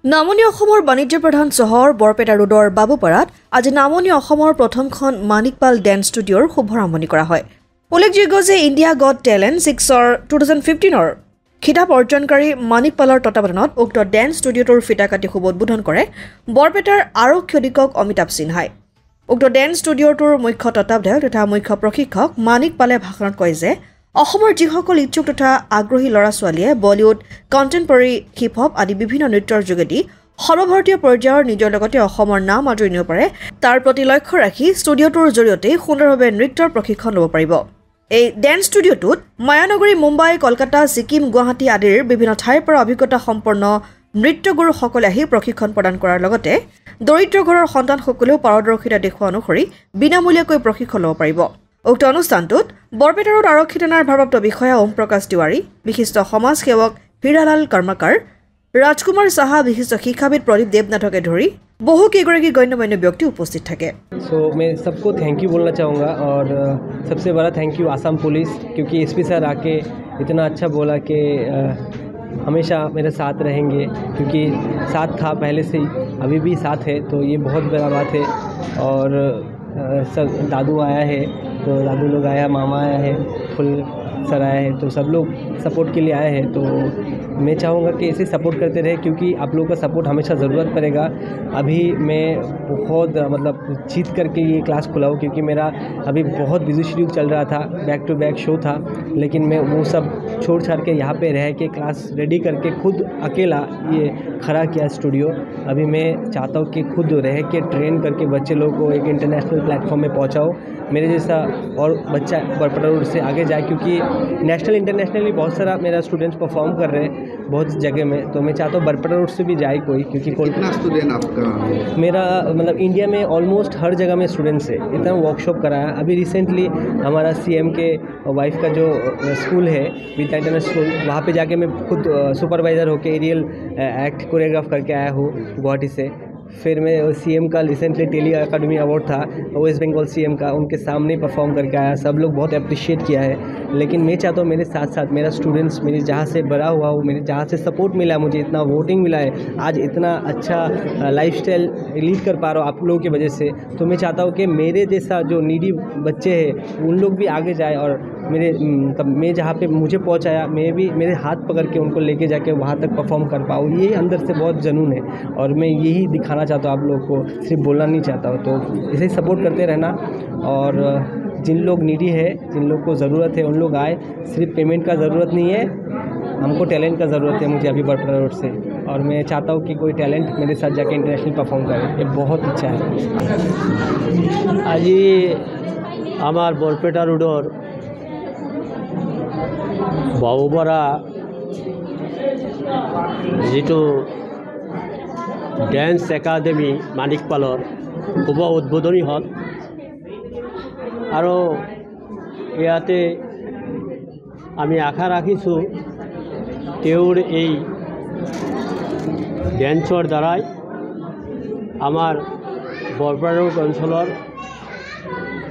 নামনি অসমৰ বাণিজ্য প্ৰধান চহৰ বৰপেটা ৰোডৰ বাবুপাৰাত আজি নামনি অসমৰ প্ৰথমখন মানিকপাল ডেন্স ষ্টুডিঅ'ৰ শুভাৰম্ভণি কৰা হয়। উল্লেখযোগ্য যে ইণ্ডিয়া গট টেলেণ্ট 6ৰ 2015ৰ খিতাপ অৰ্জনকাৰী মানিকপালৰ তত্বাৱধানত উক্ত ডেন্স ষ্টুডিঅ'টোৰ ফিতা কাটি শুভ উদ্বোধন কৰে বৰপেটাৰ আৰক্ষী অধীক্ষক অমিতাভ সিনহাই। উক্ত ডেন্স ষ্টুডিঅ'টোৰ মুখ্য তত্বাৱধায়ক তথা মুখ্য প্ৰশিক্ষক মানিকপালে ভাষণত কয় যে অসমৰ যিসকল ইচ্ছুক তথা আগ্ৰহী ল'ৰা-ছোৱালীয়ে বলিউড, কণ্টেম্পৰেৰী, হিপ হপ আদি বিভিন্ন নৃত্যৰ যোগেদি সৰ্বভাৰতীয় পৰ্যায়ৰ নিজৰ লগতে অসমৰ নাম আদৰি নিব পাৰে, তাৰ প্ৰতি লক্ষ্য ৰাখি ষ্টুডিঅ'টোৰ জৰিয়তে সুন্দৰভাৱে নৃত্যৰ প্ৰশিক্ষণ ল'ব পাৰিব। এই ডেন্স ষ্টুডিঅ'টোত মায়ানগৰী, মুম্বাই, কলকাতা, ছিকিম, গুৱাহাটী আদিৰ বিভিন্ন ঠাইৰ পৰা অভিজ্ঞতা সম্পন্ন নৃত্যগুৰুসকলে আহি প্ৰশিক্ষণ প্ৰদান কৰাৰ লগতে দৰিদ্ৰ ঘৰৰ সন্তানসকলেও পাৰদৰ্শিতা দেখুওৱা অনুসৰি বিনামূলীয়াকৈ প্ৰশিক্ষণ ল'ব পাৰিব। উক্ত অনুষ্ঠানটোত বৰপেটা ৰোড আৰক্ষী থানাৰ ভাৰপ্ৰাপ্ত বিষয়া ওম প্ৰকাশ তিৱাৰী, বিশিষ্ট সমাজ সেৱক হীৰালাল কৰ্মকাৰ, ৰাজকুমাৰ সাহা, বিশিষ্ট শিক্ষাবিদ প্ৰদীপ দেৱনাথকে ধৰি বহু কেইগৰাকী গণ্যমান্য ব্যক্তি উপস্থিত থাকে। सो मैं सबको थैंक यू बोलना चाहूँगा और सबसे बड़ा थैंक यू आसाम पुलिस, क्योंकि एसपी सर आके इतना अच्छा बोला कि हमेशा मेरे साथ रहेंगे, क्योंकि साथ था पहले से ही, अभी भी साथ है, तो ये बहुत बड़ा बात है। और सब दादू आया है, तो दादू लोग आया, मामा आया है, फुल सर आया है, तो सब लोग सपोर्ट के लिए आए हैं। तो मैं चाहूँगा कि ऐसे सपोर्ट करते रहे, क्योंकि आप लोगों का सपोर्ट हमेशा ज़रूरत पड़ेगा। अभी मैं बहुत मतलब जीत करके ये क्लास खुला हूँ, क्योंकि मेरा अभी बहुत बिजी शेड्यूल चल रहा था, बैक टू बैक शो था, लेकिन मैं वो सब छोड़ छाड़ के यहाँ पे रह के क्लास रेडी करके खुद अकेला ये खड़ा किया स्टूडियो। अभी मैं चाहता हूँ कि खुद रह के ट्रेन करके बच्चे लोगों को एक इंटरनेशनल प्लेटफॉर्म में पहुँचाओ, मेरे जैसा और बच्चा बरपटा रोड से आगे जाए, क्योंकि नेशनल इंटरनेशनली बहुत सारा मेरा स्टूडेंट्स परफॉर्म कर रहे हैं बहुत जगह में, तो मैं चाहता हूँ बरपटा रोड से भी जाए कोई, क्योंकि कितना स्टूडेंट आपका? मेरा मतलब इंडिया में ऑलमोस्ट हर जगह में स्टूडेंट्स है, इतना वर्कशॉप कराया। अभी रिसेंटली हमारा सीएम के वाइफ का जो स्कूल है विद्या इंटरनेशनल स्कूल, वहाँ पे जाके मैं खुद सुपरवाइज़र होकर एरियल एक्ट कोरियोग्राफ करके आया हूँ गुवाहाटी से। फिर मैं सीएम का रिसेंटली टेली अकादमी अवार्ड था वेस्ट बंगाल सीएम का, उनके सामने परफॉर्म करके आया, सब लोग बहुत अप्रिशिएट किया है। लेकिन मैं चाहता हूँ मेरे साथ साथ मेरा स्टूडेंट्स, मेरे जहाँ से बड़ा हुआ हूँ, मेरे जहाँ से सपोर्ट मिला है, मुझे इतना वोटिंग मिला है, आज इतना अच्छा लाइफस्टाइल लीड कर पा रहा हूँ आप लोगों की वजह से, तो मैं चाहता हूँ कि मेरे जैसा जो नीडी बच्चे हैं उन लोग भी आगे जाए, और मेरे मैं जहाँ पे मुझे पहुँचाया, मैं भी मेरे हाथ पकड़ के उनको लेके जाके वहाँ तक परफॉर्म कर पाऊँ। ये अंदर से बहुत जुनून है, और मैं यही दिखाना चाहता हूँ आप लोगों को, सिर्फ बोलना नहीं चाहता हूँ। तो इसे सपोर्ट करते रहना, और जिन लोग नीडी है, जिन लोग को ज़रूरत है, उन लोग आए। सिर्फ पेमेंट का ज़रूरत नहीं है, हमको टैलेंट का ज़रूरत है मुझे अभी बरपटा रोड से, और मैं चाहता हूँ कि कोई टैलेंट मेरे साथ जाके इंटरनेशनल परफॉर्म करे, ये बहुत इच्छा है। आज आमार बरपेटा रोडर बाबुपारा जितो डेन्स एकाडेमी मानिकपालर शुभ उद्बोधनी हल, और इयाते आमी आशा राखिছোঁ তেওঁৰ এই ডেন্সৰ দ্বাৰাই আমাৰ বৰপেটা ৰোড অঞ্চলৰ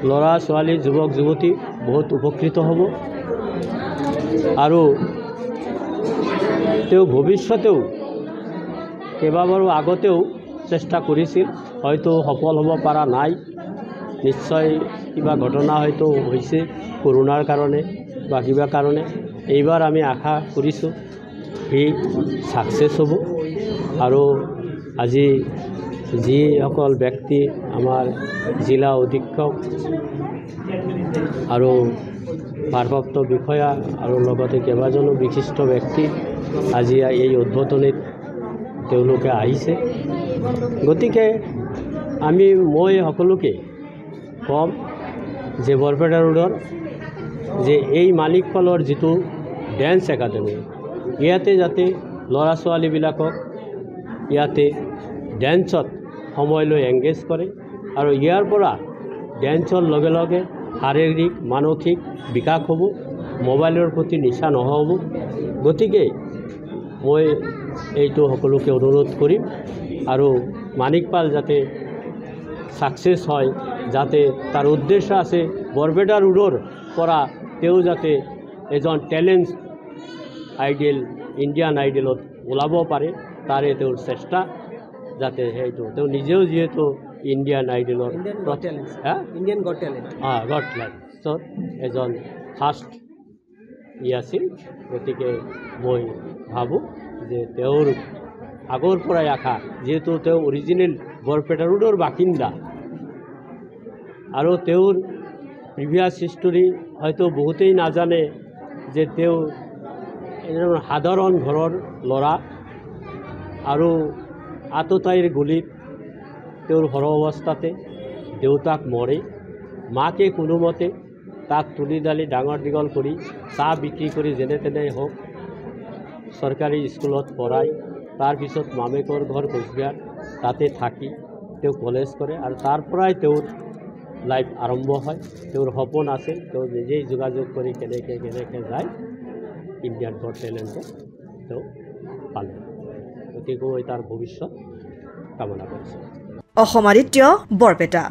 ল'ৰা ছোৱালী, যুৱক যুৱতী বহুত উপকৃত হ'ব, আৰু তেওঁ ভৱিষ্যতেও কেইবাবাৰো আগতেও চেষ্টা কৰিছিল, হয়তো সফল হ'ব পৰা নাই, নিশ্চয় কিবা ঘটনা হয়তো হৈছে কৰোনাৰ কাৰণে বা কিবা কাৰণে। এইবাৰ আমি আশা কৰিছোঁ সি ছাকচেছ হ'ব, আৰু আজি যিসকল ব্যক্তি আমাৰ জিলা অধীক্ষক আৰু ভাৰপ্ৰাপ্ত বিষয়া আৰু লগতে কেইবাজনো বিশিষ্ট ব্যক্তি আজি এই উদ্বোধনীত তেওঁলোকে আহিছে, গতিকে মই সকলোকে কম যে বৰপেটা ৰোডৰ যে এই মানিকপালৰ যিটো ডেন্স একাডেমি, ইয়াতে যাতে ল'ৰা ছোৱালীবিলাকক ইয়াতে ডেন্সত সময় লৈ এংগেজ কৰে, আৰু ইয়াৰ পৰা ডেন্সৰ লগে লগে শাৰীৰিক মানসিক বিকাশ হ'ব, মোবাইলৰ প্ৰতি নিচা নহ'ব। গতিকে মই এইটো সকলোকে অনুৰোধ কৰিম, আৰু মানিকপাল যাতে ছাকচেছ হয়, যাতে তাৰ উদ্দেশ্য আছে বৰপেটা ৰোডৰ পৰা তেওঁ যাতে এজন টেলেণ্ট আইডিয়েল ইণ্ডিয়ান আইডলত ওলাব পাৰে, তাৰে তেওঁৰ চেষ্টা যাতে সেইটো তেওঁ নিজেও যিহেতু ইণ্ডিয়ান আইডলৰ Indian Got Talent. হ্যাঁ Indian Got Talent. গড লেন্সত এজন ফাৰ্ষ্ট আছিল গতিকে মই ভাবোঁ যে তেওঁৰ আগৰ পৰাই আশা যিহেতু তেওঁ অৰিজিনেল বৰপেটা ৰোডৰ বাসিন্দা আৰু তেওঁৰ প্ৰিভিয়াছ হিষ্টৰী হয়তো বহুতেই নাজানে যে তেওঁ এজন সাধাৰণ ঘৰৰ ল'ৰা আৰু আততায়ীৰ গুলীত তেওঁৰ সৰু অৱস্থাতে দেউতাক মৰে মাকে কোনোমতে তাক তুলি দালি ডাঙৰ দীঘল কৰি চাহ বিক্ৰী কৰি যেনে তেনে হওক চৰকাৰী স্কুলত পঢ়াই তাৰপিছত মামেকৰ ঘৰ কোচবিহাৰ তাতে থাকি তেওঁ কলেজ কৰে আৰু তাৰ পৰাই তেওঁৰ লাইফ আৰম্ভ হয় তেওঁৰ সপোন আছে তেওঁ নিজেই যোগাযোগ কৰি কেনেকৈ যায় ইণ্ডিয়ান গট টেলেণ্টত তেওঁ পালে গতিকে মই তাৰ ভৱিষ্যত কামনা কৰিছোঁ। অসম আদিত্য, বৰপেটা।